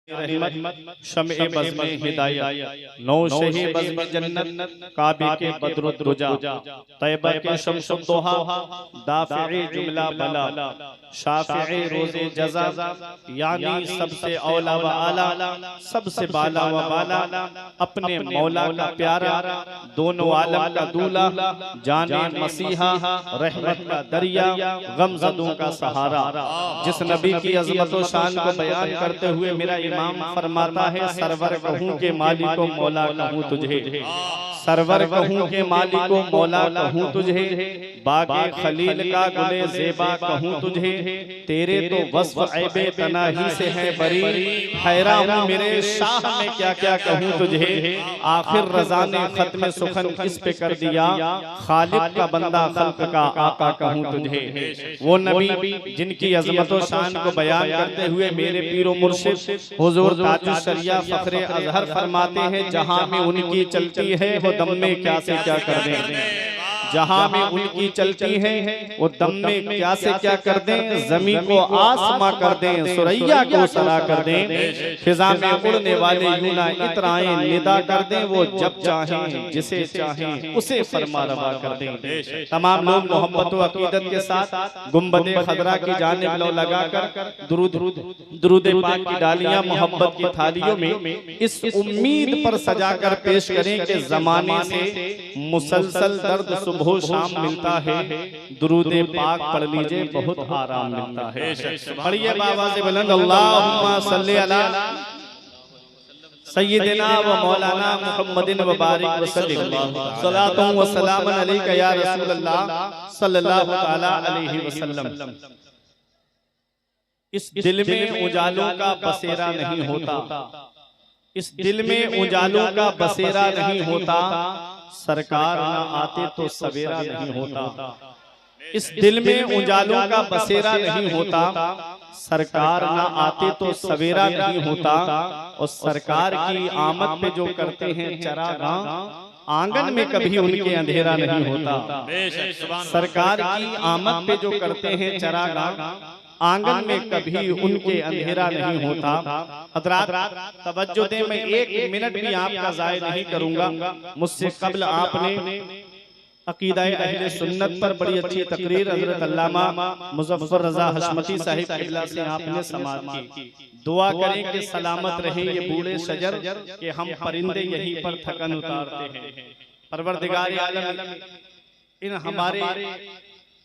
रहमत शम्ए बज़्म हिदायत नौ शहे बज़्म जन्नत काबे के बद्रुद्दुजा तैयबा के शम्सुद्दुहा दाफ़िए जुमला बला शाफ़िए रोज़े जज़ा यानी सबसे औला व आला सबसे बाला व बाला अपने मौला का प्यारा दोनों आलम का दूल्हा जाने मसीहा रहमत का दरिया गमज़दों का सहारा जिस नबी की अज़मत व शान को बयान करते हुए मेरा इमाम फरमाता है सरवर कहूँ के मालिको मौला कहूँ तुझे सरवर कहूँ के मालिको मौला कहूँ तुझे बागे खलील का गुले ज़ेबा कहूँ तुझे तेरे तो वस्फ़ ऐबे तनाही से है बरी हैरान हूँ मेरे शाह में क्या क्या कहूँ तुझे आखिर रज़ा ने ख़त्म सुखन इस पे कर दिया खालिक का बंदा खल्क का आका कहूँ तुझे वो नबी जिनकी अज़मत व शान को बयान करते हुए मेरे पीरो मुर्शिद हुज़ूर ताजुश शरिया फ़ख्रे अज़हर फरमाते हैं जहाँ में उनकी चलती है वो दम में क्या से क्या कर दें जहाँ में उनकी चलती है वो दम में क्या से क्या कर दें ज़मीन को आसमां कर दें सुरैया को सरा कर दें फिजा में उड़ने वाले यूना इतराएं निदा कर दें वो जब चाहें जिसे चाहें उसे फरमा रवा कर दें तमाम लोग मोहब्बत व अकीदत के साथ गुंबदे खदरा की जानिब लो लगाकर दुरूद पाक की डालियां मोहब्बत की थालियों में इस उम्मीद पर सजाकर पेश करें कि ज़माने से मुसलसल दर्द सुबह शाम मिलता है दुरूद पाक पढ़ लीजिए बहुत आराम मिलता है पढ़िए बाबा से बुलंद अल्लाहुम्मा सल्ली अला सय्यिदिना व मौलाना मुहम्मदिन व बारिक व सल्लिम सलातु व सलाम अलैका या रसूल अल्लाह सल्लल्लाहु तआला अलैहि वसल्लम। इस दिल में उजालों का बसेरा नहीं होता इस दिल में उजालों का बसेरा नहीं होता सरकार ना आते तो सवेरा नहीं होता इस दिल में उजालों का बसेरा नहीं होता सरकार ना आते तो सवेरा नहीं होता और सरकार की आमद पे जो करते हैं चरागाह आंगन में कभी उनके अंधेरा नहीं होता सरकार की आमद पे जो करते हैं चरागाह आंगन में कभी उनके अंधेरा नहीं होता। हज़रात तवज्जो दें मैं एक मिनट भी आपका ज़ाय नहीं करूंगा। मुझसे कबल आपने अकीदा अहले सुन्नत पर बड़ी अच्छी तकरीर हज़रत अल्लामा मुज़फ़्फ़र रज़ा हशमती साहिब क़िबला से आपने समाअत की। दुआ करें कि सलामत रहे ये बूढ़े शजर कि हम परिंदे यहीं पर थकन उतारते हैं। परवरदिगार आलम इन हमारे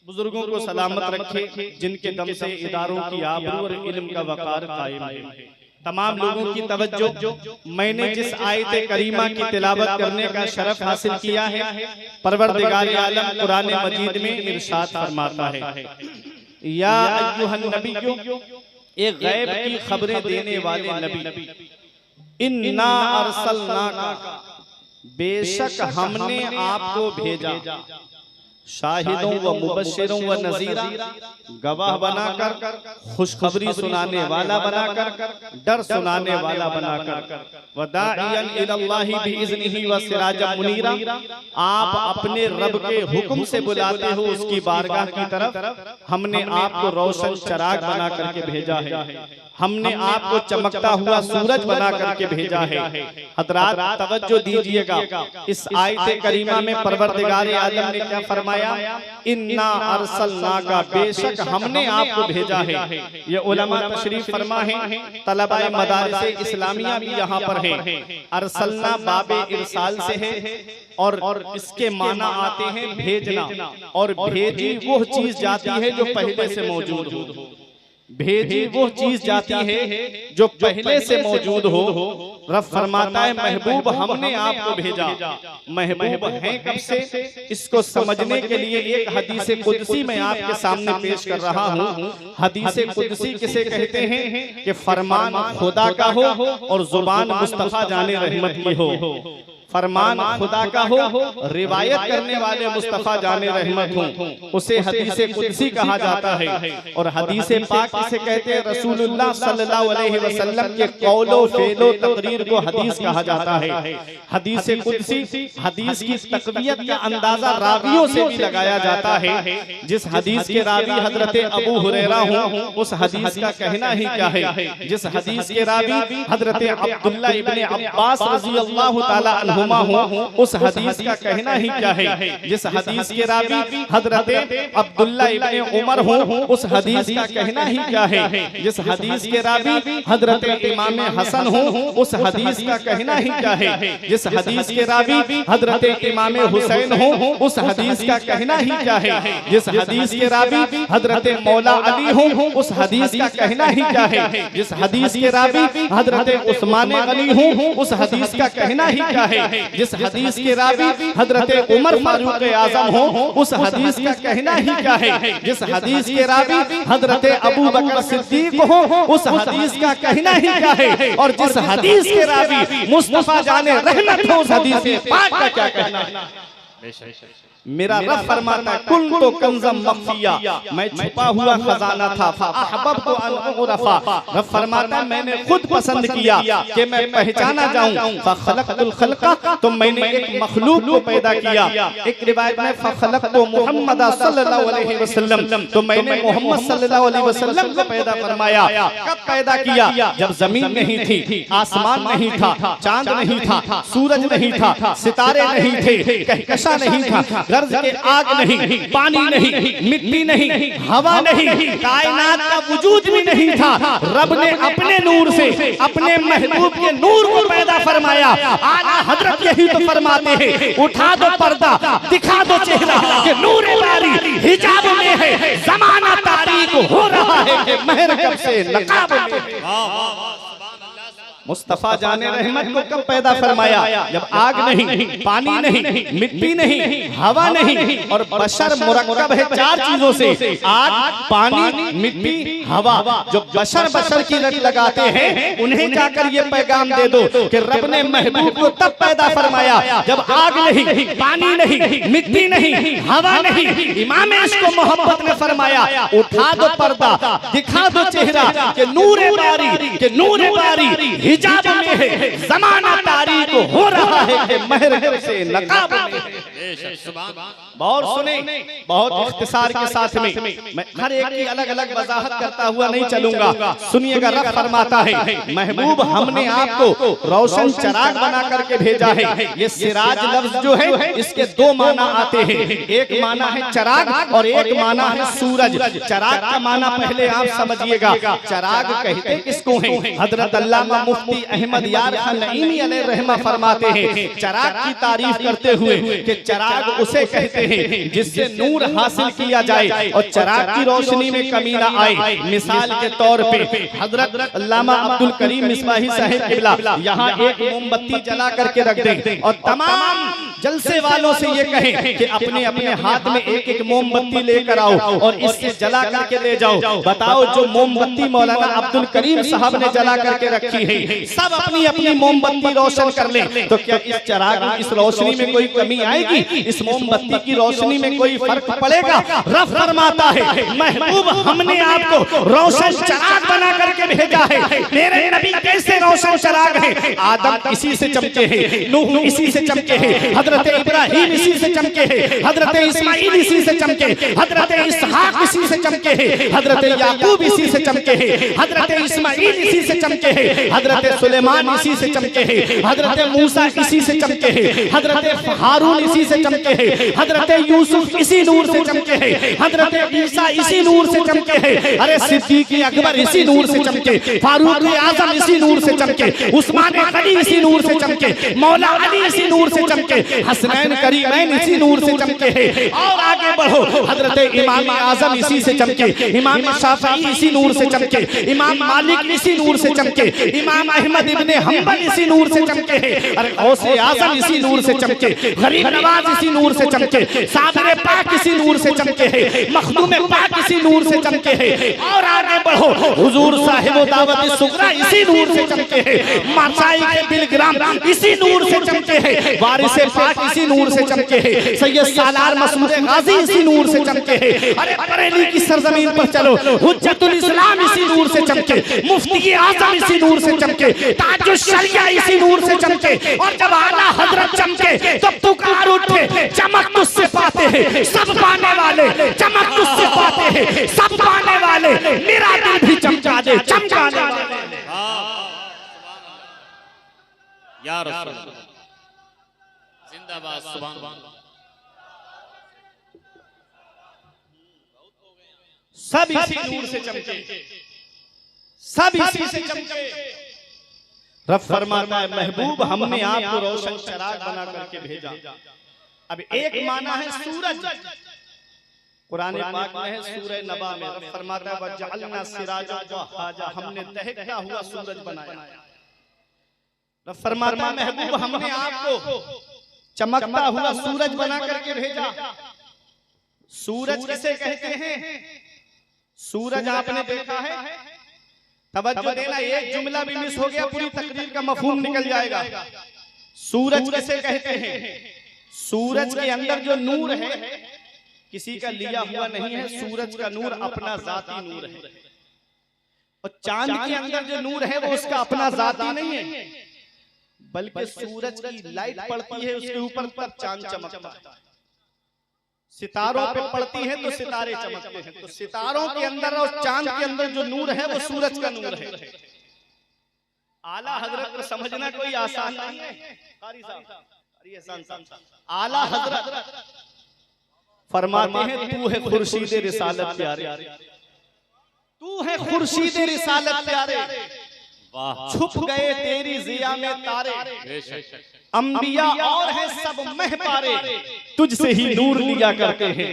बुजुर्गों को सलामत रखे जिनके दम से इदारों की आबरू और इल्म का वक़ार कायम है। तमाम लोगों की तवज्जो मैंने जिस आयत करीमा की तिलावत करने का शरफ हासिल किया है परवरदिगार आलम कुरान मजीद में इरशाद फरमाता है या अय्युहन नबिय्यु एक गैब की खबरें देने वाले नबी इन्ना अरसलनाका बेशक हमने आपको भेजा शाहिदों व मुबश्शिरों व नज़ीरा गवाह बनाकर खुशखबरी सुनाने वाला बनाकर डर सुनाने वाला बनाकर व दाइयन इलल्लाहि बिइज़्निही व सिराजम मुनीरा आप अपने रब के हुक्म से बुलाते हो उसकी बारगाह की तरफ हमने आपको रोशन चिराग बना करके भेजा है हमने आपको चमकता हुआ सूरज बना करके भेजा है। हज़रात तवज्जो दीजिएगा इस आयत करीमा में परवरदिगार आलम ने क्या फरमाया इन्ना अरसलनाका बेशक हमने आपको भेजा है। ये उलमा तशरीफ फरमा है तलबाए मदारिस इस्लामिया भी यहाँ पर है। अरसलना बाबे इरसाल से है और इसके माना आते हैं भेजना और भेजी वो चीज जाती है जो पहले से मौजूद हो भेजी वो चीज जाती है जो पहले से मौजूद हो। रब फरमाता है महबूब हमने आपको भेजा महबूब है कब से इसको समझने के लिए एक हदीस कुदसी मैं आपके सामने पेश कर रहा हूँ। हदीस कुदसी किसे कहते हैं कि फरमान खुदा का हो और जुबान मुस्तफा जाने रहमत की हो। फरमान खुदा का हो, रिवायत करने वाले मुस्तफा जाने रहमत हो, उसे हदीसे कुदसी कहा जाता है। और हदीसे पाक किसे कहते हैं? रसूलुल्लाह सल्लल्लाहु अलैहि वसल्लम के कौलो फेलो तकरीर को हदीस कहा जाता है। हदीसे कुदसी, हदीस की तकवीयत का अंदाजा रावियों से भी लगाया जाता है। जिस हदीस के रावी हजरत अबू हुरैरा हो, उस हदीस का कहना ही क्या है। जिस हदीस के रावी हजरत अब्दुल्ला इब्ने अब्बास रज़ी अल्लाह ताला अन्हुमा हो, उस हदीस का कहना ही क्या है। जिस हदीस के रावी हजरत अब्दुल्ला इब्ने उमर हो, उस हदीस का कहना ही क्या है। जिस हदीस के रावी हजरत इमाम हसन हो, उस हदीस का कहना ही क्या है। जिस हदीस के रावी हजरत इमाम हुसैन हो, उस हदीस का कहना ही क्या है। जिस हदीस के रावी हजरत मौला अली हो, उस हदीस का कहना ही क्या है। जिस हदीस के रावी हजरत उस्मान गनी हो, उस हदीस का कहना ही क्या है। जिस हदीस के रावी हजरत उमर फारूक आजम हो, उस हदीस का कहना ही क्या है। जिस हदीस के रावी हजरत अबू बकर सिद्दीक हो, उस हदीस का कहना ही क्या है। और जिस हदीस के रावी मुस्तफा जाने रहमत हो, उस हदीस पाक का क्या कहना है। मेरा रब फरमाता है कुल तो कंज़म मख्फिया, मैं छुपा हुआ खजाना था। फअहबब्तु अन उरफा, रब फरमाता है मैंने खुद पसंद किया कि मैं पहचाना जाऊं। फखलक़तुल खल्क़ा, तो मैंने एक मखलूक को पैदा किया। एक रिवायत में फखलक़तु मुहम्मद सल्लल्लाहु अलैहि वसल्लम, तो मैंने मोहम्मद सल्लल्लाहु अलैहि वसल्लम को पैदा फरमाया। कब पैदा किया? जब जमीन नहीं थी, आसमान नहीं था, चांद नहीं था, सूरज नहीं था, सितारे नहीं थे, कहकशा नहीं था, गर्ज के आग नहीं, पानी नहीं, मिट्टी नहीं, हवा नहीं, कायनात का वजूद भी नहीं था। रब ने अपने नूर से अपने महबूब के नूर को पैदा फरमाया। आला हजरत यही तो फरमाते हैं, उठा दो पर्दा, दिखा दो चेहरा कि नूर बारी हिजाब में है, ज़माना तारीक हो रहा है कि महरकब से नकाब में। मुस्तफा जाने रहमत को कब पैदा फरमाया? जब आग नहीं, पानी नहीं, मिट्टी नहीं, हवा नहीं, और बशर मुरक्कब है चार चीजों से, आग, पानी, मिट्टी, हवा। जो बशर की रट लगाते हैं, उन्हें जाकर ये पैगाम दे दो कि रब ने महबूब को तब पैदा फरमाया जब आग नहीं, पानी नहीं, मिट्टी नहीं, हवा नहीं। इमाम इश्क मोहब्बत ने फरमाया उठा दो पर्दा, दिखा दो चेहरा कि नूर बारी हिजाब में है, ज़माना तारीक हो रहा है कि महरकब से नकाब में। बहुत सुने, बहुत इख्तिसार के साथ में मैं हर एक की अलग अलग वजाहत करता हुआ नहीं चलूंगा। सुनिएगा, रब फरमाता है महबूब हमने आपको रोशन चिराग बना करके भेजा है। ये सिराज लफ्ज जो है इसके दो माना आते हैं, एक माना है चिराग और एक माना है सूरज। चिराग का माना पहले आप समझिएगा, चिराग कहते किसको है? हजरत अल्लामा मुफ्ती अहमद यार खान नईमी अलैहि रहमा फरमाते हैं चिराग की तारीफ करते हुए कि चिराग उसे कहते हैं जिससे नूर हासिल किया जाए और चिराग की रोशनी में कमी न आए। मिसाल के तौर पे हजरत अल्लामा अब्दुल करीम मिसबाही साहिब किबला यहाँ एक मोमबत्ती जला करके रख दें और तमाम जलसे वालों से ये कहें कि अपने अपने हाथ में एक एक मोमबत्ती लेकर आओ और इससे जला करके ले जाओ। बताओ जो मोमबत्ती मौलाना अब्दुल करीम साहब ने जला करके रखी है, सब अपनी अपनी मोमबत्ती रोशन कर ले, तो क्या इस चिराग में, इस रोशनी में कोई कमी आएगी? इस मोमबत्ती की रोशनी में कोई फर्क पड़ेगा? रब फरमाता है महबूब हमने आपको रोशन चिराग बना करके भेजा है। मेरे नबी कैसे रोशन चिराग है? आदम इसी से चमके हैं, नूह इसी से चमके हैं, हजरत इब्राहिम इसी से चमके हैं, हजरत इस्माइल इसी से चमके, हजरत इसहाक इसी से चमके हैं, हजरत याकूब इसी से चमके हैं, हजरत इस्माइल इसी से चमके हैं, हजरत सुलेमान इसी से चमके हैं, हजरत मूसा इसी से चमके हैं, हजरत हारून इसी से चमके हैं, हजरत यूसुफ इसी नूर से चमके हैं, हजरत ईसा इसी नूर से चमके हैं, अरे सिद्दीक अकबर इसी नूर से चमके, फारूक आजम इसी नूर से चमके, उस्मान गनी इसी नूर से चमके, मौला अली इसी नूर से चमके, हसनैन करीमैन इसी नूर से चमके हैं। और आगे बढ़ो, हजरत इमाम आजम इसी से चमके, इमाम शाफई इसी नूर से चमके, इमाम मालिक इसी नूर से चमके, इमाम अहमद इब्ने हम्बल इसी नूर से चमके हैं, अरे गौसे आजम इसी नूर से चमके, गरीब नवाज इसी नूर से चमके, सादरे पाक इसी नूर से चमके है, मखदूम पाक इसी नूर से चमके है। और आगे बढ़ो, हुजूर साहिब दावत सुगरा इसी नूर से चमके है, माशाइख बिलग्राम इसी नूर से चमके है, वारिस पाक इसी नूर से चमके है, सैयद सालार मसूद गाजी इसी नूर से चमके है। अरे बरेली की सरजमीन पर चलो, हुज्जतुल इस्लाम इसी नूर से चमके, मुफ्ती आजम इसी नूर से चमके, ताजुल शरिया इसी नूर से चमके। और जब आला हजरत चमके तो पुकार उठे, चमक तुझसे पाते हैं सब पाने वाले, चमक तुझसे पाते हैं सब पाने वाले, मेरा दिल भी चमका दे चमकाने वाले। या रसूल जिंदाबाद, सुभान अल्लाह। सब इसी नूर से चमके, सब इसी से चमके। रब फरमाता है महबूब हमने आपको रोशन चिराग बना करके भेजा। अब एक माना है सूरज, कुरान पाक में है सूरह नबा में रब फरमाता है वजअलना सिराजन वहाजा, हमने दहकता हुआ सूरज बनाया। रब फरमाता है महबूब हमने आपको चमकता हुआ सूरज बना करके भेजा। सूरज किसे कहते हैं? सूरज आपने देखा है, तवज्जो देना, एक जुमला भी मिस हो गया पूरी तकरीर का मफहूम निकल जाएगा। सूरज किसे कहते हैं? सूरज के अंदर जो नूर है किसी का लिया हुआ नहीं है, सूरज का नूर अपना जाती नूर है। और चांद के अंदर जो नूर है वो उसका अपना जाती नहीं है, बल्कि सूरज की लाइट पड़ती है उसके ऊपर तब चांद चमकता है। सितारों पे पड़ती है तो सितारे चमकते हैं। तो सितारों के अंदर और चांद के अंदर जो नूर है वो सूरज का नूर है। आला हजरत को समझना कोई आसान नहीं है। कारी साहब, आला हजरत फरमाते हैं तू है खुर्शीद रिसालत प्यारे, तू है खुर्शीद रिसालत प्यारे, छुप गए तेरी जिया में तारे, अंबिया और है सब मह पारे, तुझसे ही नूर लिया करते हैं,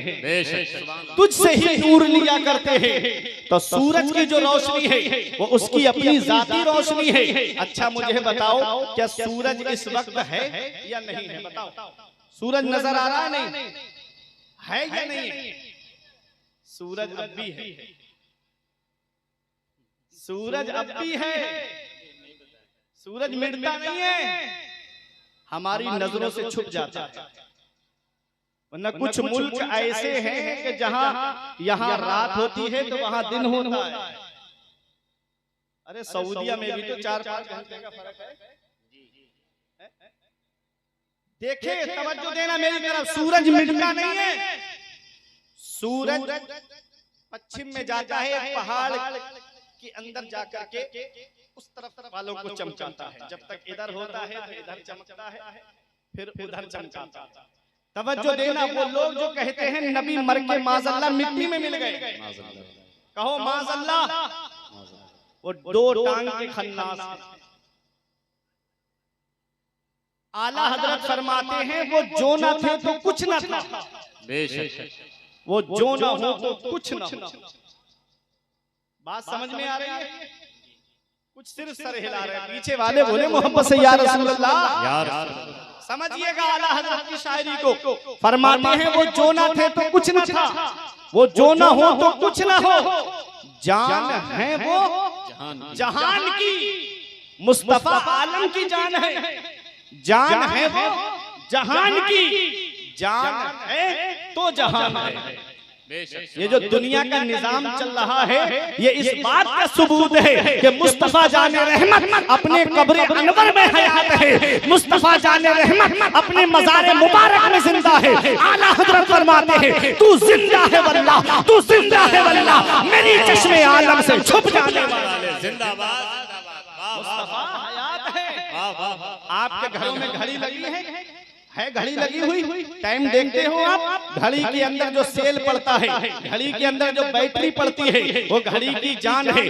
तुझसे ही नूर लिया करते हैं। तो सूरज की जो रोशनी है वो उसकी अपनी जाती रोशनी है। अच्छा मुझे बताओ क्या सूरज इस वक्त है या नहीं है? बताओ, सूरज नजर आ रहा है नहीं है या नहीं? सूरज अब भी है, सूरज अब भी है, सूरज मिटता नहीं है, हमारी नजरों से छुप जाता है। वरना कुछ मुल्क ऐसे हैं कि जहां यहां रात होती है तो वहां दिन होता है। अरे सऊदीया में भी तो 4-5 घंटे का फर्क है। देखे, तवज्जो देना मेरी तरफ, सूरज मिटता नहीं है। सूरज पश्चिम में जाता है, पहाड़ के अंदर जाकर के उस तरफ वालों को चमकाता है। जब तक इधर होता है तो इधर चमकता है, फिर उधर चमकाता है। तवज्जो देना, वो लोग जो कहते हैं नबी मर के माज़अल्लाह मिट्टी में मिल गए, कहो माज़अल्लाह, वो दो टांग के खन्नास। आला हजरत फरमाते हैं वो जो न थे तो कुछ न था, वो जो न हो तो कुछ न हो। बात समझ में आ रही है? कुछ सिर्फ सर हिला रहे हैं, पीछे वाले बोले मोहब्बत से या रसूल अल्लाह। समझिएगा आला हजरत की शायरी को। फरमाते हैं वो जो न थे तो कुछ न था, वो जो न हो तो कुछ न हो, जान है वो जहान की, मुस्तफा आलम की जान है, जान है वो जहान की, जान है तो जहान है। ये जो दुनिया का निजाम चल रहा है ये इस बात का सबूत है कि मुस्तफा जाने रहमत अपने कब्र अनवर में हयात है, मुस्तफा जाने रहमत अपने मज़ार मुबारक में जिंदा है। आला हजरत फरमाते हैं तू जिंदा है वल्लाह, तू जिंदा है वल्लाह, मेरी चश्मे आलम से छुप जाने वाले। जिंदाबाद, मुस्तफा हयात है। आपके घरों में घड़ी लगी है घड़ी लगी हुई, टाइम देखते हो आप? घड़ी के अंदर जो सेल पड़ता है, घड़ी के अंदर जो बैटरी पड़ती है, वो घड़ी की जान है।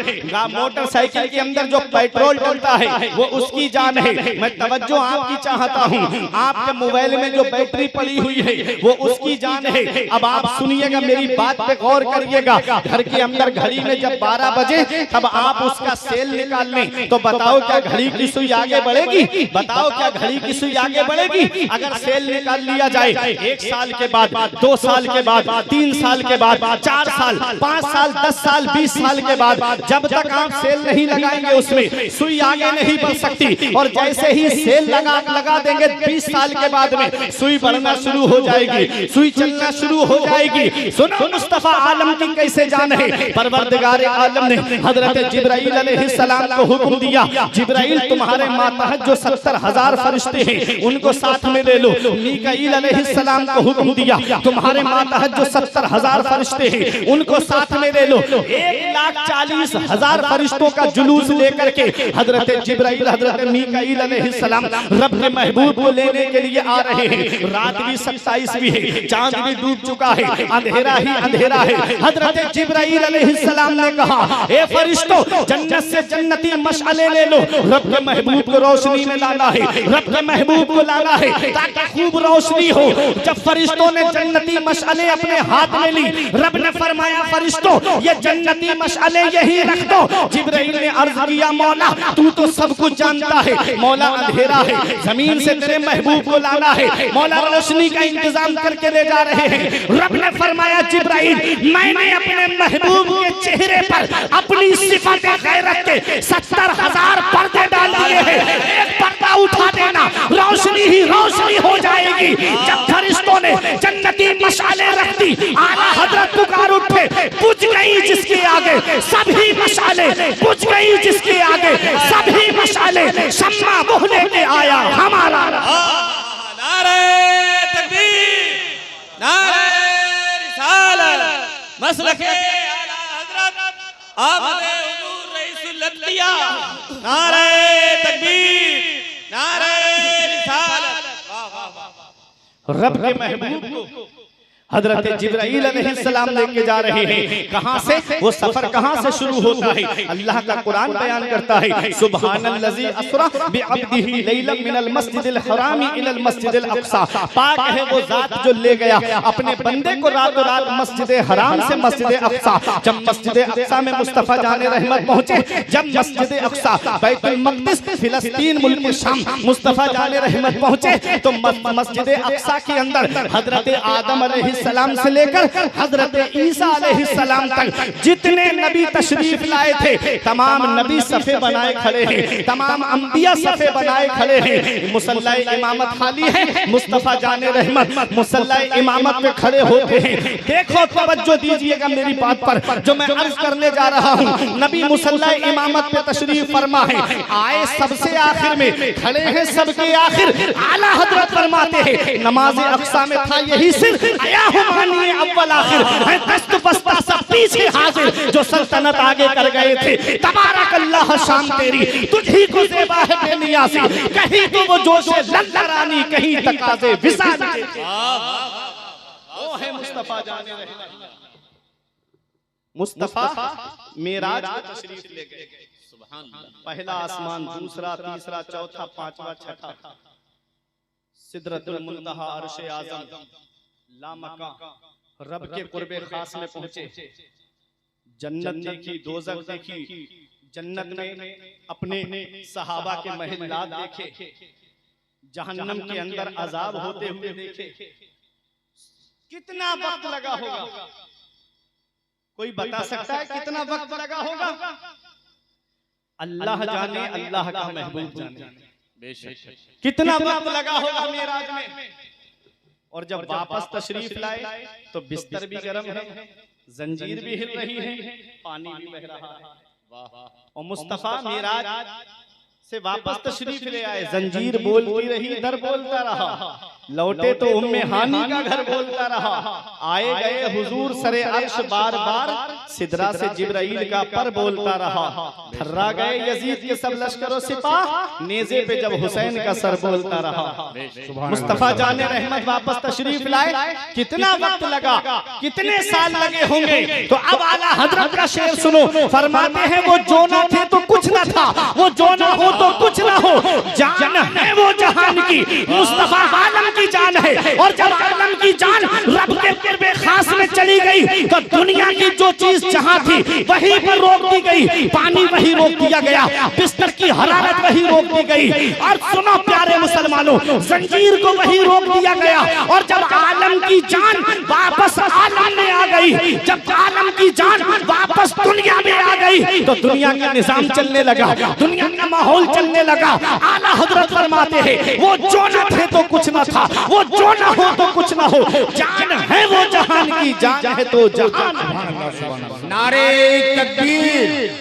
मोटरसाइकिल के अंदर जो पेट्रोल डलता है वो उसकी जान है। मैं तवज्जो आपकी चाहता हूँ, आपके मोबाइल में जो बैटरी पड़ी हुई है वो उसकी जान है। अब आप सुनिएगा, मेरी बात पे गौर करिएगा। घर के अंदर घड़ी में जब 12 बजे तब आप उसका सेल निकाल लें, तो बताओ क्या घड़ी की सुई आगे बढ़ेगी? बताओ क्या घड़ी की सुई आगे बढ़ेगी? अगर सेल निकाल लिया जाए 1 साल के बाद, 2 साल के बाद, 3 साल के बाद, 4 साल, 5 साल, 10 साल, 20 साल के बाद, जब तक आप सेल नहीं लगाएंगे उसमें सुई आगे नहीं बढ़ सकती। और जैसे ही सेल लगा देंगे 20 साल के बाद में सुई बढ़ना शुरू हो जाएगी, सुई चलना शुरू हो जाएगी। सुनो मुस्तफा आलम की कैसे जान है। परवरदिगार आलम ने हजरत जिब्राइल अलैहिस्सलाम को हुक्म दिया, जिब्राइल तुम्हारे मातहत जो 70,000 फरिश्ते हैं उनको साथ में ले लो। मीकाईल अलैहिस्सलाम को हुक्म दिया, तुम्हारे मातहत जो 70,000 फरिश्ते हैं उनको साथ में ले लो। 1,40,000 फरिश्तों का जुलूस लेकर के हजरत जिब्राइल, हजरत मीकाईल अलैहिस्सलाम रब के महबूब को लेने के लिए आ रहे हैं। रात भी 27वीं है, चांद भी डूब चुका है, अंधेरा ही अंधेरा है। हजरत जिब्राइल अलैहिस्सलाम ने कहा, ए फरिश्तों, जन्नत से जन्नती मशअले ले लो, रब के महबूब को रोशनी में लाना है, रब के महबूब को लाना है ताकि खूब रोशनी हो। जब फरिश्तों ने जन्नती मशअले अपने हाथ में ली, रब ने फरमाया, फरिश्तों ये जन्नती मशअले यही रख दो। जिब्राइल ने अर्ज किया, मौला तू तो सब कुछ जानता है, मौला अंधेरा है, जमीन से तेरे महबूब को लाना है, मौला रोशनी का इंतजाम करके ले जा रहे हैं। रब ने फरमाया, जिब्राइल मैंने अपने महबूब के चेहरे पर अपनी सिफाते गैरत के 70,000 पर्दे डाल दिए हैं। एक पर्दा उठा देना, रोशनी ही रोशनी हो जाएगी। जब फरिश्तों ने जन्नती मशाले रख दी, आला हजरत पुकार उठे, बुझ गई जिसके आगे सभी मशाले, बुझ गई जिसके आगे सभी मशाले। शम्मा मुँह लेके आया हमारा। नारे तकबीर, नारे रिसालत, मसलके आला हजरत आमदे हुजूर रईसुल अंबिया। नारे तकबीर, नारे रिसालत। वाह वाह वाह। रब के महबूब को हजरत जिब्राइल अलैहिस्सलाम लेके जा रहे हैं। कहां से? वो सफर कहां से शुरू होता है? अल्लाह का कुरान बयान करता है, सुब्हानल्लज़ी अस्रा बिअब्दिही लैलन मिनल मस्जिदिल हरामी इलल मस्जिदिल अक़सा। पाक है वो जात जो ले गया अपने बंदे को रातों रात मस्जिद हराम से मस्जिद अक़सा। जब मस्जिद अक़सा में मुस्तफ़ा जाने रहमत पहुंचे, जब मस्जिद अक़सा बैतुल मक़दिस फिलिस्तीन मुल्क शाम मुस्तफ़ा जाने रहमत पहुंचे, तो मस्जिद अक़सा के अंदर हजरत आदम सलाम से लेकर हजरत ईसा अलैहिस्सलाम तक जितने नबी तशरीफ लाए थे, तमाम नबी सफे बनाए खड़े हैं, तमाम अंबिया सफे बनाए खड़े हैं। मुसल्ला इमामत खाली है, मुस्तफा जाने रहमत मुसल्ला इमामत पे खड़े होते हैं। देखो तवज्जो दीजिएगा मेरी बात पर, जो मैं अर्ज करने जा रहा हूँ। नबी मुसल्ला इमामत पे तशरीफ फरमा है, आए सबसे आखिर में, खड़े हैं सबके आखिर। आला हजरत फरमाते हैं, नमाज अक़सा में था यही सिर, अव्वल आखिर है, दस्त बस्ता सब पीछे हाजिर, जो सल्तनत आगे कर गए थे। तबारक अल्लाह शाम तेरी, तुझी को ज़ेबा है बेनियाज़ी, कहीं तो वो जोश लल्लरानी, कहीं तकाज़े विसाल। वो है मुस्तफा जाने रहमत। मुस्तफा मेराज को तशरीफ ले गए। सुभान अल्लाह। पहला आसमान, दूसरा, तीसरा, चौथा, पांचवा, छठा, सिदरतुल मुंतहा, अर्श आज़म, लामका, रब के कुर्बे खास में पहुंचे। जन्नत देखी, दोज़ख देखी, जन्नत में अपने सहाबा के महलात देखे, जहन्नम के अंदर अजाब होते हुए देखे। कितना वक्त लगा होगा? कोई बता सकता है कितना वक्त लगा होगा? अल्लाह जाने, अल्लाह का महबूब जाने। बेशक कितना वक्त लगा होगा मेराज में। और जब वापस तशरीफ लाए तो बिस्तर भी गर्म है, जंजीर भी हिल रही है, पानी भी बह रहा है। और मुस्तफा मेराज से वापस तशरीफ ले आए, जंजीर बोलती रही, दर बोलता रहा। लौटे तो उम्मे हानी का घर बोलता रहा। आए गए हुजूर सरे अर्श बार बार, सिदरा से जिब्राइल का पर बोलता रहा। थर्रा गए यजीद के सब लश्करों सिपाह, नेज़े पे जब हुसैन का सर बोलता रहा। मुस्तफा जाने रहमत वापस तशरीफ लाए, कितना वक्त लगा, कितने साल लगे होंगे। तो अब आला हजरत का शेर सुनो, फरमाते हैं वो जो ना थे तो कुछ ना था, वो जो ना हो तो कुछ ना हो, जान है वो जहान की, मुस्तफा आलम की जान है। और जब आलम की जान रब के कुर्बे खास में चली गई तो दुनिया की जो चीज जहां थी वहीं पर रोक दी गई, पानी वहीं रोक दिया गया, बिस्तर की हरारत वहीं रोक दी गई। और सुनो प्यारे मुसलमानों, जंजीर को वहीं रोक दिया गया। और जब आलम की जान वापस आलम में आ गई, जब आलम की जान वापस दुनिया में आ गई तो दुनिया का निजाम चलने लगा, दुनिया का माहौल चलने लगा। आला हजरत फरमाते हैं वो जो न थे तो कुछ न था, वो जो न हो तो कुछ न हो, जान है वो जहान की, जान है तो जहान। नारे तकबीर,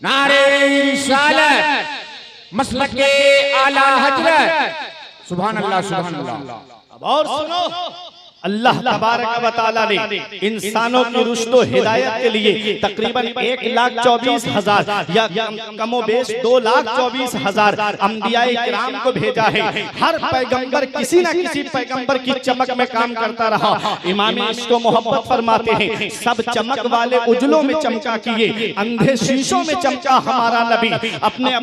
नारे रिसालत, मसलके आला हजरत, सुभान अल्लाह सुभान अल्लाह। और सुनो, अल्लाह तबारक व तआला ने इंसानों की रुश्द व हिदायत के लिए तकरीबन 1,24,000 या कमोबेश 2,24,000 अंबियाए किराम को भेजा है। हर पैगंबर किसी न किसी पैगंबर की चमक में काम करता रहा। इमाम इश्क व मोहब्बत फरमाते हैं सब चमक वाले उजलों में चमका किए, अंधे शीशों में चमका हमारा नबी। अब मैं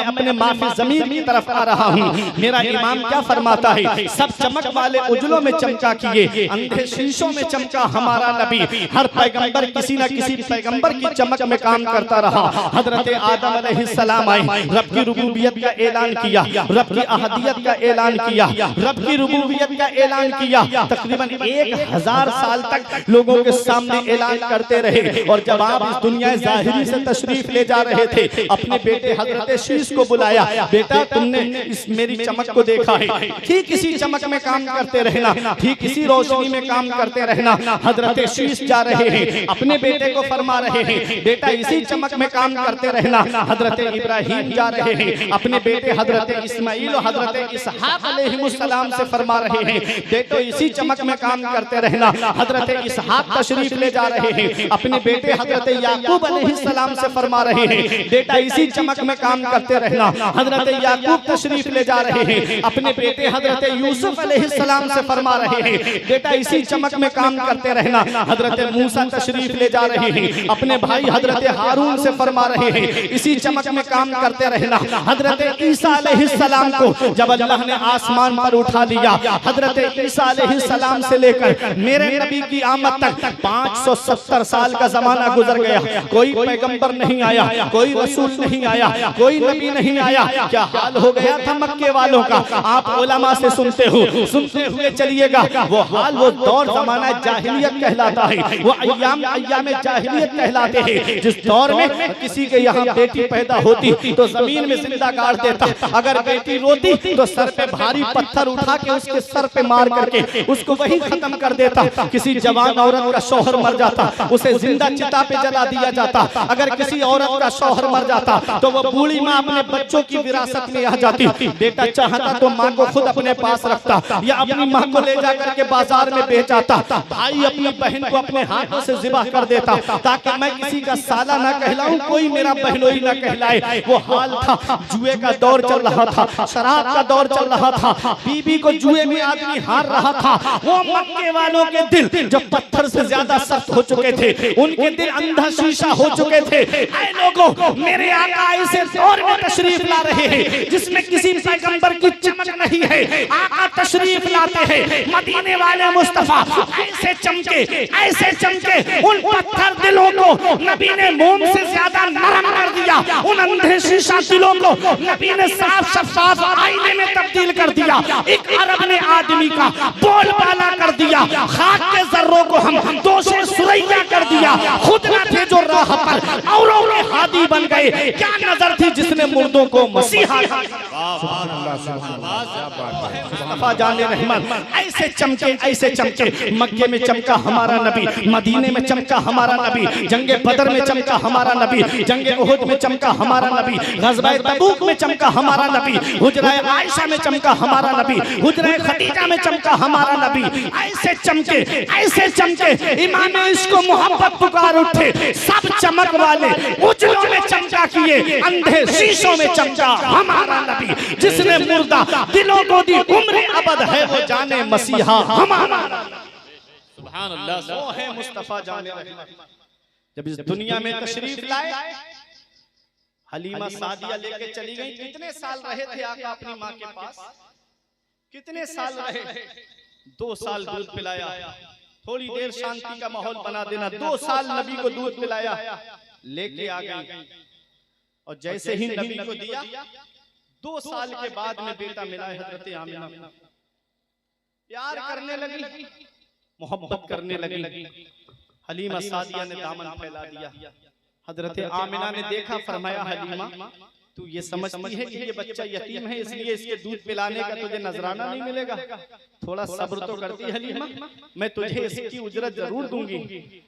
अपने माफी ज़मीर की तरफ आ रहा हूँ। मेरा इमाम क्या फरमाता है, सब चमक वाले उजलों में चमका किए, अंधे शीशों में चमका हमारा नबी। हर पैगंबर किसी न किसी पैगंबर की चमक में काम करता रहा। हजरत आदम अलैहिस्सलाम आए, रब की रुबूबियत का ऐलान किया, रब की अहदियत का ऐलान किया, रब की रुबूबियत का ऐलान किया। तकरीबन 1000 साल तक लोगों के सामने ऐलान करते रहे। और जब आप इस दुनिया ज़ाहिरी से तशरीफ ले जा रहे थे, अपने बेटे हजरत शीश को बुलाया, बेटा तुमने इस मेरी चमक को देखा है, ठीक इसी चमक में काम करते रहना, ठीक इसी रोशनी में काम करते रहना। हजरत शीश जा रहे हैं, अपने बेटे को फरमा रहे हैं, बेटा इसी चमक में काम करते रहना। हजरत इब्राहिम जा रहे हैं, अपने बेटे हजरत इस्माइल और हजरत इसहाक अलैहिमुस्सलाम से फरमा रहे हैं, बेटो इसी चमक में काम करते रहना। हजरत इसहाक तशरीफ ले जा रहे हैं, अपने बेटे हजरत याकूब अलैहिस्सलाम से फरमा रहे हैं, बेटा इसी चमक में काम करते रहना। हजरत याकूब तशरीफ ले जा रहे हैं, अपने बेटे हजरत यूसुफ अलैहिस्सलाम से फरमा रहे हैं, बेटा इसी चमक में काम करते रहना। हजरत मूसा तशरीफ ले जा रहे हैं, अपने भाई हजरत हारून से फरमा रहे हैं, इसी चमक में काम करते रहना। हजरत ईसा अलैहिस्सलाम को जब अल्लाह ने आसमान पर उठा लिया, हजरत ईसा अलैहिस्सलाम से लेकर मेरे नबी की आमद तक 570 साल का जमाना गुजर गया। कोई पैगंबर नहीं आया, कोई रसूल नहीं आया, कोई नबी नहीं आया। क्या हाल हो गया था मक्के वालों का, आप उलमा से सुनते सुनते हुए चलिएगा। वो हाल, वो दौर जमाना जाहिलियत कहलाता है, वो अय्याम जाहिलियत कहलाते हैं। जिस दौर में किसी के यहाँ बेटी पैदा होती तो जमीन में जिंदा गाड़ देता, अगर बेटी रोती तो सर पे भारी पत्थर उठा के उसके सर पे मार करके उसको वही खत्म कर देता। किसी जवान औरत का शौहर मर जाता, उसे जिंदा चिता पे जला दिया जाता। अगर किसी औरत का शौहर मर जाता तो वो बूढ़ी माँ अपने बच्चों की विरासत में आ जाती। बेटा चाहता तो माँ को खुद अपने पास रखता या अपनी माँ को ले जाकर के बाजार में बेच आता। भाई अपनी बहन को अपने हाथों से ज़िबा कर देता ताकि मैं किसी का साला ना कहलाऊं, कोई मेरा बहनोई ना कहलाए। वो हाल था, जुए का दौर चल रहा था, शराब का दौर चल रहा था, बीबी को जुए में आदमी हार रहा था। वो मक्के वालों के दिल जो पत्थर से ज्यादा सख्त हो चुके थे, उनके दिल अंधा शीशा हो चुके थे। ऐ लोगों, मेरे आका ऐसे दौर में तशरीफ ला रहे हैं जिसमें किसी पैगंबर की चमक नहीं है। आका तशरीफ लाते हैं, मदीने वाले मुस्तफा ऐसे चमके उन पत्थर दिलों को नबी ने मोम से ज्यादा नरम कर दिया। उन अंधे शीशा दिलों को नबी ने साफ शफाफ आईने में तब्दील कर दिया। एक अरब ने आदमी का बोलबाला कर दिया, खाक के जर्रों को हम दोषे सुरैया कर दिया। खुद न थे जो राह पर औरों के हादी बन गए। क्या नजर थी जिसने मुर्दों को मसीहा। मुस्तफा जाने रहमत ऐसे चमके ऐसे चमके। मक्के में चमका हमारा नबी, मदीने में चमका हमारा नबी, जंगे बदर में चमका हमारा नबी, जंगे उहुद में चमका हमारा नबी, ग़ज़वा तबूक में चमका हमारा नबी, हुजरा आयशा में चमका हमारा नबी, हुजरा खदीजा में चमका हमारा नबी। ऐसे चमके, ऐसे चमके, इमाम इसको मोहब्बत पुकार उठे। सब चमक वाले उजलों में चमका किए, अंधे शीशों में चमका हमारा नबी। जिसने मुर्दा दिलों को दी उम्र अबद है वो जाने मसीहा हमारा। सुभान अल्लाह। वो है मुस्तफा जाने रहमत। जब इस दुनिया में तशरीफ लाए, हलीमा सादिया लेके चली गई। कितने साल रहे थे आका अपनी माँ के पास? कितने साल रहे? 2 साल दूध पिलाया, थोड़ी देर शांति का माहौल बना देना। 2 साल नबी को दूध पिलाया, लेके आ गई। और जैसे ही नबी को दिया, 2 साल के बाद में बेटा मिला है हजरत आमिना। प्यार करने लगी, मोहब्बत करने लगी। हलीमा सादिया ने दामन फैला दिया। हजरत आमिना ने देखा, फरमाया हलीमा तू ये समझती है कि ये बच्चा यतीम है इसलिए इसके दूध पिलाने का तुझे नजराना नहीं मिलेगा? थोड़ा सब्र तो करती हलीमा, मैं तुझे इसकी उजरत जरूर दूंगी,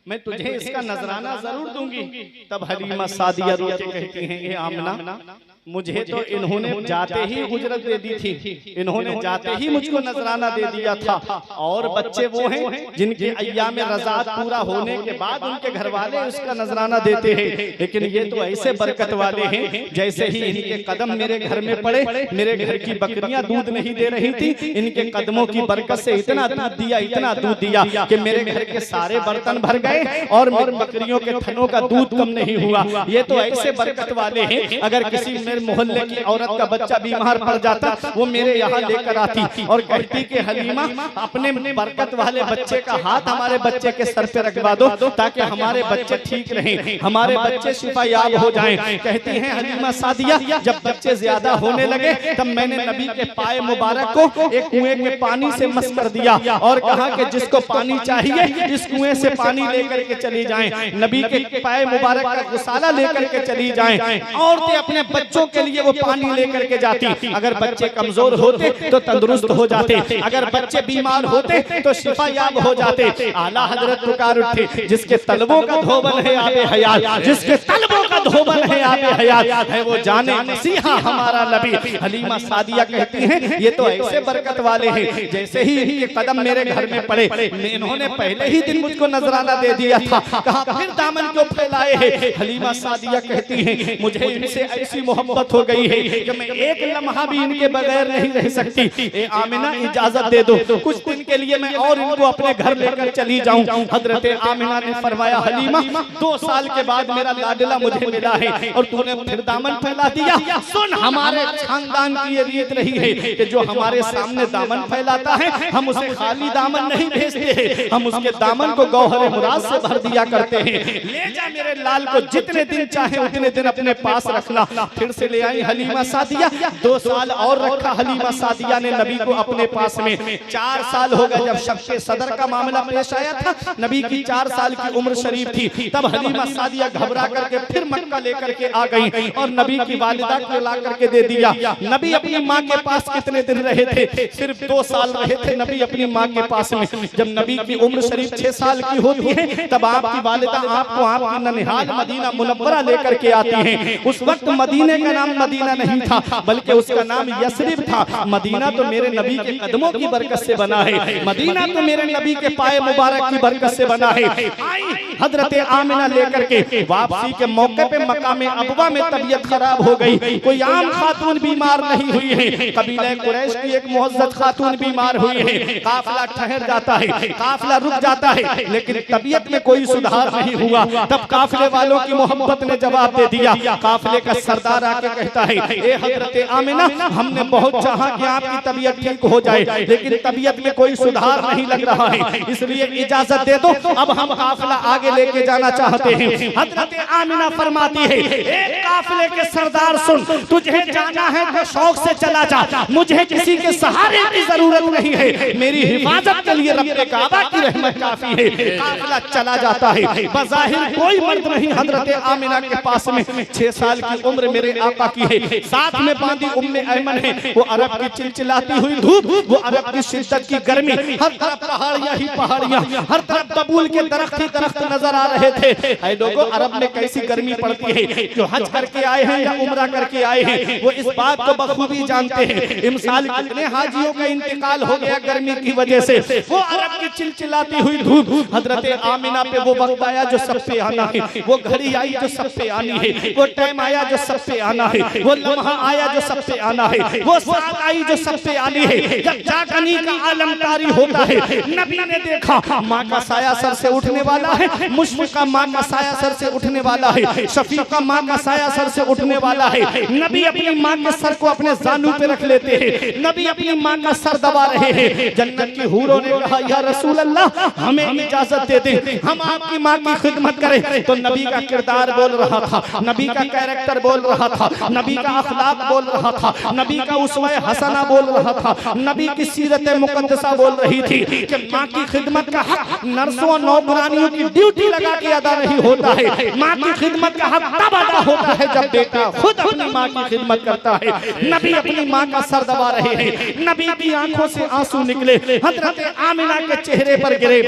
मैं तुझे इसका नजराना जरूर दूंगी। तब हलीमा सादिया रो के कहती हैं, ये आमिना मुझे तो इन्होंने जाते ही उजरत दे दी थी, इन्होंने जाते ही मुझको नजराना दे दिया था। और बच्चे वो हैं जिनके अय्याम रज़ात पूरा होने के बाद उनके घर वाले उसका नजराना देते हैं, लेकिन ये तो ऐसे बरकत वाले हैं जैसे ही इनके कदम मेरे घर में पड़े, मेरे घर की बकरियां दूध नहीं दे रही थी, इनके कदमों की बरकत से इतना दूध दिया, इतना दूध दिया कि मेरे घर के सारे बर्तन भर गए और मेरी बकरियों के थनों का दूध कम नहीं हुआ। ये तो ऐसे बरकत वाले हैं। अगर किसी मेरे मोहल्ले की औरत का बच्चा बीमार पड़ जाता, वो मेरे यहाँ लेकर आती और कहती कि हलीमा अपने बरकत वाले बच्चे का हाथ हमारे बच्चे के सर पे रखवा दो ताकि हमारे बच्चे ठीक रहें, हमारे बच्चे शिफायाब हो जाएं। कहती हैं हलीमा सादिया, जब बच्चे ज्यादा होने लगे तब मैंने नबी के पाए मुबारक को एक कुएं के पानी से मस कर दिया और कहा कि जिसको पानी चाहिए इस कुएं से पानी लेकर के चली जाएं, नबी के पाए मुबारक का गुसाला लेकर के चली जाएं। औरतें अपने बच्चों के लिए वो पानी लेकर के जाती। अगर बच्चे कमजोर होते तो तंदुरुस्त हो जाते, अगर बच्चे बीमार होते तो शिफायाब हो जाते। आला हजरत पुकार उठे, जिसके तलबों का धोबन है आबे हयात, जिसके तलबों का धोबन है आबे हयात है वो जाने मसीहा हमारा नबी। हलीमा सादिया कहती हैं, ये तो ऐसे बरकत वाले हैं जैसे ही इनके कदम मेरे घर में पड़े, इन्होंने पहले ही दिन मुझको नजराना दे दिया था, कहा फिर दामन क्यों फैलाए हैं? हलीमा सादिया कहती हैं, मुझे इनसे ऐसी मोहब्बत हो गई है कि मैं एक लम्हा भी इनके बगैर नहीं रह सकती। ए आमिना इजाजत दे दो, कुछ दिन के लिए मैं और इनको अपने घर लेकर चली जाऊं। हजरत आमिना ने फरमाया, हलीमा 2 साल के बाद मेरा लाडला मुझे मिला है और तूने फिर दामन फैला दिया। सुन, हमारे खानदान की ये रीत रही है कि जो हमारे सामने दामन फैलाता है हम उसे खाली दामन नहीं भेजते, हम उसके दामन को गौहर मुराद से भर दिया करते हैं। ले जा मेरे लाल को, जितने दिन चाहे उतने दिन अपने पास रखना। फिर से ले आई हलीमा सादिया, 2 साल और रखा हलीमा सादिया ने नबी को अपने पास में। 4 साल हो गए जब शक्के सदर का मामला पेश आया था, नबी की 4 साल की उम्र शरीफ थी, तब हलीमा सादिया घबरा करके फिर मक्का लेकर के आ गई और नबी की वालिदा को ला करके दे दिया। नबी अपनी माँ के पास कितने दिन रहे थे? सिर्फ 2 साल रहे थे नबी अपनी माँ के पास में। जब नबी की उम्र शरीफ 6 साल की होती है तब आपकी वालिदा आपको आपकी ननिहाल मदीना मुनव्वरा लेकर के आती हैं। उस वक्त मदीने का नाम मदीना नहीं था बल्कि उसका नाम यसरिब था। मदीना तो मेरे नबी के कदमों की बरकत से बना है, मदीना तो मेरे नबी के पाए मुबारक की बरकत से बना है। आई हजरत आमिना लेकर के वापसी के मौके पे मकाम अबवा में तबीयत खराब हो गई। कोई आम खातून बीमार नहीं हुई है, कबीले कुरैश की एक मुअज़्ज़ज़ खातून बीमार हुई है। काफिला ठहर जाता है, काफिला रुक जाता है, लेकिन तबीयत में कोई सुधार नहीं हुआ। तब काफिले वालों की मोहब्बत ने जवाब दे दिया। काफिले का सरदार आके कहता है, ए हजरत आमिना, हमने बहुत चाहा कि आपकी तबीयत ठीक हो जाए, लेकिन तबीयत में कोई सुधार नहीं लग रहा है, इसलिए इजाजत दे दो, अब हम काफिला आगे लेके जाना चाहते हैं। हजरत आमिना फरमाती है, एक काफिले के सरदार सरदार सुन, तुझे जाना है तो शौक से चला जा, मुझे किसी के सहारे की जरूरत नहीं है, मेरी हिफाजत के लिए रब्बे काबा की रहमत काफी है। काफिला चला जाता है, बज़ाहिर कोई मर्द नहीं, हजरत आमिना के पास में 6 साल की उम्र मेरे आका की है, साथ में बांधी उम्मे ऐमन है, वो अरब की चिलचिलाती हुई धूप, वो अरब की शिद्दत की गर्मी, हर तरफ पहाड़ियां ही पहाड़ियां, हर तरफ बबूल के दरख्त ही दरख्त नजर आ रहे थे। ऐ लोगों, अरब में कैसी गर्मी पड़ती है, जो हज करके आए हैं या उम्रा करके आए हैं वो इस बात को बखूबी जानते हैं। इमसाल कितने हाजियों का इंतकाल हो गया गर्मी की वजह से, वो अरब की चिलचिलाती हुई धूप, हजरत आमिना पे वो वक्त आया जो सब पे आना है, वो घड़ी आई जो सब पे आनी है, वो टाइम आया जो सब पे आना है, वो लम्हा आया जो सब पे आना है, वो साथ आई जो सब पे आनी है। जब जागनी का आलम तारी होता है, नबी ने देखा माँ का साया सर से उठने वाला है, मुशफ़िक़ा माँ का साया सर से उठने वाला है, शफीक़ा माँ का साया सर से उठने वाला है। नबी अपनी माँ के सर को अपने जानू पे रख लेते हैं, नबी अपनी माँ का सर दबा रहे हैं। जन्नत की हूरों ने कहा या रसूल अल्लाह, हमें इजाजत दे दें, हम आपकी माँ की खिदमत करें। तो नबी का किरदार बोल रहा था, नबी का कैरेक्टर बोल रहा था, नबी का अखलाक बोल रहा था, नबी का उसवा हसना बोल रहा था, नबी की सीरत मुकद्दसा बोल रही थी कि माँ की खिदमत का हक नर्सों और नौकरानियों की ड्यूटी लगा के अदा नहीं होता है। माँ की खिदमत का हक तब अदा होता है जब बेटा खुद अपनी माँ की खिदमत करता है। नबी अपनी माँ का सर दबा रहे हैं, नबी की आंखों से आंसू निकले, हजरत आमिना के चेहरे पर गिरे।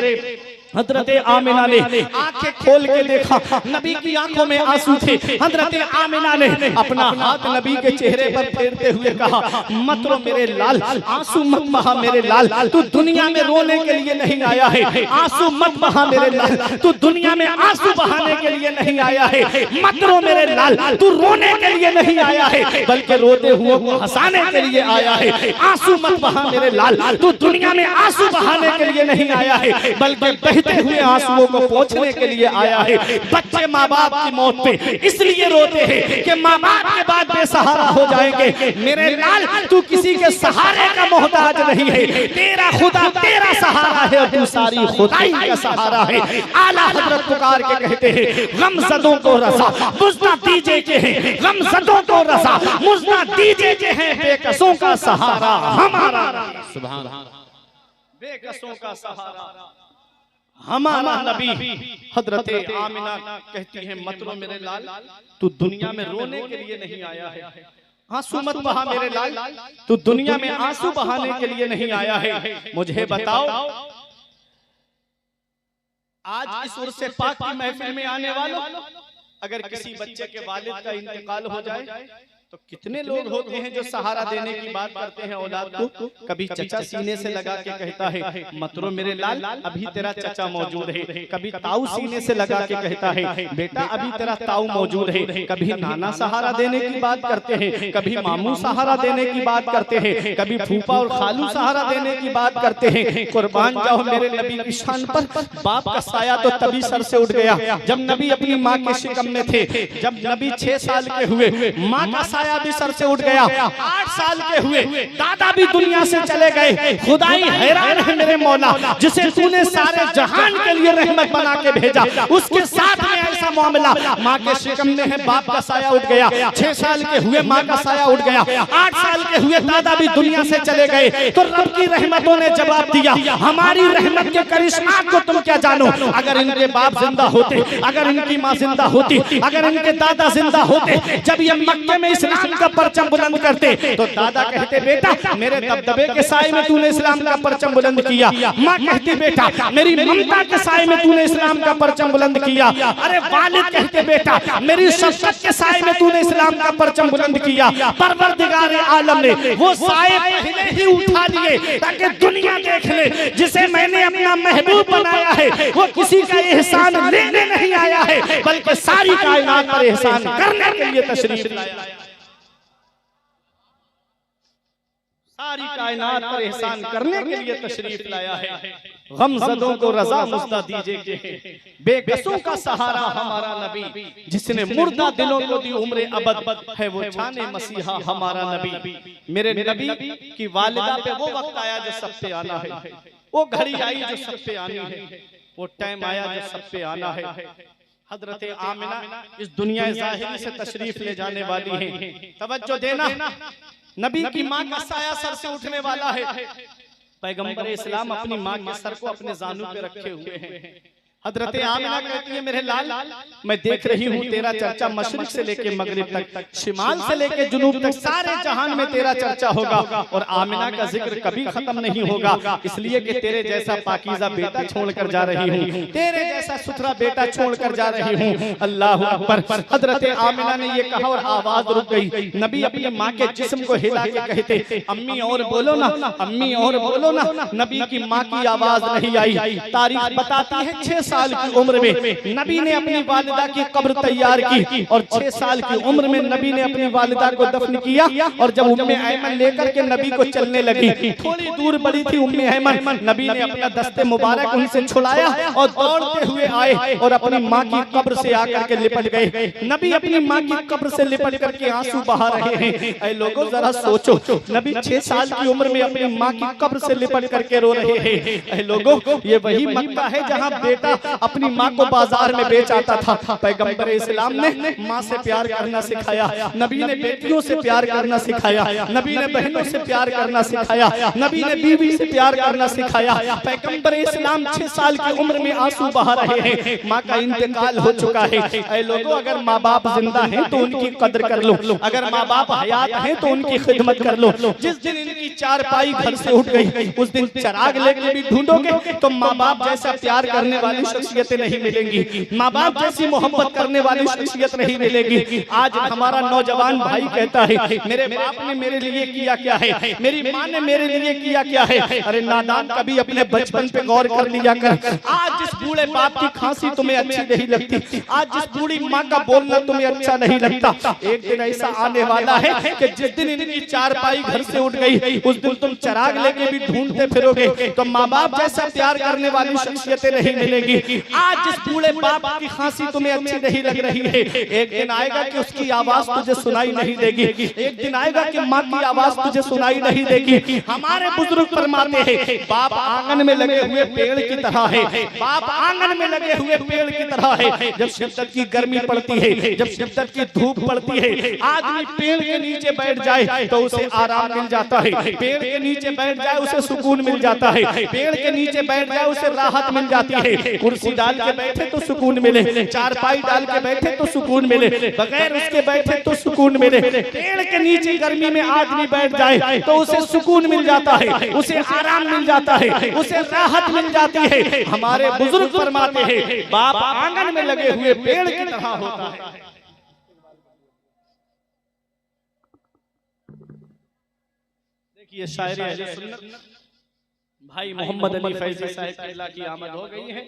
हजरत आमिना ने आंखें खोल के देखा, नबी की आंखों में आंसू थे। हजरत आमिना ने अपना हाथ नबी के चेहरे पर फेरते हुए कहा, मत रो मेरे लाल, आंसू मत बहा मेरे लाल, तू दुनिया में रोने के लिए नहीं आया है, आंसू मत बहा मेरे लाल, तू दुनिया में आंसू बहाने के लिए नहीं आया है। मत रो मेरे लाल, तू रोने के लिए नहीं आया है, बल्कि रोते हुए को हंसाने के लिए आया है। आंसू मत बहा मेरे लाल, तू दुनिया में आंसू बहाने के लिए नहीं आया है, बल्कि हुए आंसुओं को पोंछने के लिए आया है। बच्चे माँ बाप की मौत पे इसलिए रोते हैं कि माँ बाप के बाद बेसहारा हो जाएंगे। मेरे लाल, तू किसी के सहारे का मोहताज नहीं है, तेरा खुदा तेरा सहारा है और तू सारी खुदाई का सहारा है। आला हजरत पुकार के कहते हैं, गमज़दों को रसा मुझना दीजिए के हैं, गमज़दों को रसा मुझना दीजिए के हैं, बेकसों का सहारा हमारा। सुभान अल्लाह, बेकसों का सहारा हमारा नबी। हजरत आमिना कहती है, मत रो मेरे लाल, तू दुनिया में रोने के लिए नहीं आया है, आंसू मत बहा मेरे लाल, तू दुनिया में आंसू बहाने के लिए नहीं आया है। मुझे बताओ, आज इस उर्से पाक की महफिल में आने वालों, अगर किसी बच्चे के वालिद का इंतकाल हो जाए तो कितने लोग होते हैं जो सहारा देने की बात करते हैं औलाद को। कभी चचा सीने से लगा के कहता है, मत रो मेरे लाल, अभी तेरा चचा मौजूद है। कभी ताऊ सीने से लगा के कहता है, बेटा अभी तेरा ताऊ मौजूद है। कभी नाना सहारा देने की बात करते हैं, कभी मामू सहारा देने की बात करते हैं, कभी फूफा और खालू सहारा देने की बात करते हैं। कुर्बान जाओ मेरे नबी की शान पर, बाप का साया तो तभी सर से उठ गया जब नबी अपनी माँ के शिकम में थे। जब नबी 6 साल के हुए, माँ का साया भी सर से उठ गया। 8 साल के हुए, दादा भी दुनिया से चले गए। खुदाई हैरान है मेरे मौला, जिसे तूने सारे जहान के लिए रहमत बना के भेजा, उसके साथ में ऐसा मामला। माँ के शिकम में है, बाप का साया उठ गया। 6 साल के हुए माँ का साया उठ गया। 8 साल के हुए दादा भी दुनिया से चले गए। तो रब की रहमतों ने जवाब दिया, हमारी रहमत के करिश्मा को तुम क्या जानो। अगर इनके बाप जिंदा होते, अगर इनकी माँ जिंदा होती, अगर इनके दादा जिंदा होते, जब ये मक्के में इस्लाम का परचम बुलंद करते तो दादा कहते, बेटा मेरे दबदबे के साए में तूने इस्लाम का परचम बुलंद किया। माँ कहती, बेटा मेरी ममता के साए में तूने इस्लाम का परचम बुलंद किया। अरे वालिद कहते, बेटा मेरी शफ़क़त के साए में तूने इस्लाम का परचम बुलंद किया। परवरदिगार आलम ने वो साए पहले ही उठा लिए ताकि दुनिया देख ले, जिसे मैंने अपना महबूब बनाया है वो किसी का एहसान लेने नहीं आया है, बल्कि सारी कायनात पर एहसान करने के लिए तशरीफ लाया। सारी कायनात पर एहसान करने के लिए तशरीफ लाया है। गमज़दों को रज़ा मुज़दा दीजिए, बेकसों का सहारा हमारा नबी, जिसने मुर्दा दिलों को दी उम्र अबद है वो जाने मसीहा हमारा नबी। मेरे नबी की वालिदा पे वो वक्त आया जो सब पे आना है, वो घड़ी आई जो सब पे आनी है, वो टाइम आया जो सब पे आना है। हजरत आमिना इस दुनिया ज़ाहिरी से तशरीफ ले जाने वाली हैं। तवज्जो देना, नबी की माँ का साया सर से उठने वाला है। पैगंबर इस्लाम अपनी माँ के सर को अपने जानू पे रखे हुए हैं। हजरत आमिना कहती है, मेरे लाल, मैं देख रही हूँ तेरा चर्चा मशरिक से लेके मगरिब तक, शिमाल से लेके जुनूब तक, सारे जहान में तेरा चर्चा होगा और आमिना का जिक्र कभी खत्म नहीं होगा, इसलिए कि तेरे जैसा पाकीज़ा बेटा छोड़कर जा रही हूँ, तेरे जैसा सुथरा बेटा छोड़कर जा रही हूँ। अल्लाह अकबर। हजरत आमिना ने ये कहा और आवाज रुक गई। नबी अपनी माँ के जिस्म को हिला के कहते, अम्मी और बोलो ना, अम्मी और बोलो ना। नबी की माँ की आवाज नहीं आई। तारीख बताती है 6 साल की उम्र में नबी ने अपनी वालिदा की कब्र तैयार की और 6 साल की उम्र में नबी ने अपनी वालिदा को दफन किया। और जब उम्मे ऐमन लेकर के नबी को चलने लगी, थोड़ी दूर बड़ी थी उम्मे ऐमन, नबी ने अपना दस्ते मुबारक उनसे छुड़ाया और दौड़ते हुए आए और अपनी माँ की कब्र से आकर के लिपट गए। नबी अपनी माँ की कब्र से लिपट करके आंसू बहा रहे हैं। ऐ लोगों जरा सोचो, नबी 6 साल की उम्र में अपनी माँ की कब्र से लिपट करके रो रहे हैं। ऐ लोगों, ये वही मक्का है जहाँ बेटा अपनी माँ को बाजार में बेच आता था। पैगंबर इस्लाम ने माँ से प्यार करना सिखाया, नबी ने बेटियों से प्यार करना सिखाया, नबी ने बहनों से प्यार करना सिखाया, नबी ने बीवी से प्यार करना सिखाया। पैगंबर इस्लाम 6 साल की उम्र में आंसू बहा रहे हैं। माँ का इंतकाल हो चुका है। ऐ लोगों, अगर माँ बाप जिंदा हैं तो उनकी कद्र कर लो, अगर माँ बाप हयात हैं तो उनकी खिदमत कर लो। जिस दिन इनकी चारपाई घर से उठ गई, उस दिन चिराग लेके भी ढूंढोगे तो माँ बाप जैसा प्यार करने वाली शख्सियतें नहीं मिलेंगी, माँ बाप जैसी मोहब्बत करने वाली शख्सियत नहीं मिलेगी। आज हमारा नौजवान भाई कहता है, मेरे बाप ने मेरे लिए किया क्या है, मेरी माँ ने मेरे लिए किया क्या है। अरे नादान, कभी अपने बचपन पे गौर कर लिया कर। आज जिस बूढ़े बाप की खांसी तुम्हें अच्छी नहीं लगती, आज जिस बूढ़ी माँ का बोलना तुम्हें अच्छा नहीं लगता, एक दिन ऐसा आने वाला है कि जिस दिन इनकी चारपाई घर से उठ गई, उस दिन तुम चिराग लेके भी ढूंढते फिरोगे तो माँ बाप जैसा प्यार करने वाली शख्सियतें नहीं मिलेगी। आज जिस बूढ़े बाप की खांसी तुम्हें अच्छी नहीं लग रही है, एक दिन आएगा कि उसकी आवाज तुझे सुनाई नहीं देगी, एक दिन आएगा कि माँ की आवाज तुझे सुनाई नहीं देगी। हमारे बुजुर्ग फरमाते हैं, बाप आंगन में लगे हुए पेड़ की तरह है, बाप आंगन में लगे हुए पेड़ की तरह है। जब शिद्दत की गर्मी पड़ती है, जब शिद्दत की धूप पड़ती है, आदमी पेड़ के नीचे बैठ जाए तो उसे आराम मिल जाता है, पेड़ के नीचे बैठ जाए उसे सुकून मिल जाता है, पेड़ के नीचे बैठ जाए उसे राहत मिल जाती है। कुर्सी डाल के बैठे तो सुकून मिले, चारपाई डाल के बैठे तो सुकून मिले, बगैर उसके बैठे तो सुकून मिले। पेड़ के नीचे गर्मी में आदमी बैठ जाए तो उसे सुकून मिल जाता है, उसे आराम मिल जाता है, उसे राहत मिल जाती है। हमारे बुजुर्ग फरमाते हैं, बाप आंगन में लगे हुए पेड़ की तरह होता है। देखिए शायरी अहले सुन्नत भाई मोहम्मद अली फैजी साहब की आमद हो गई है।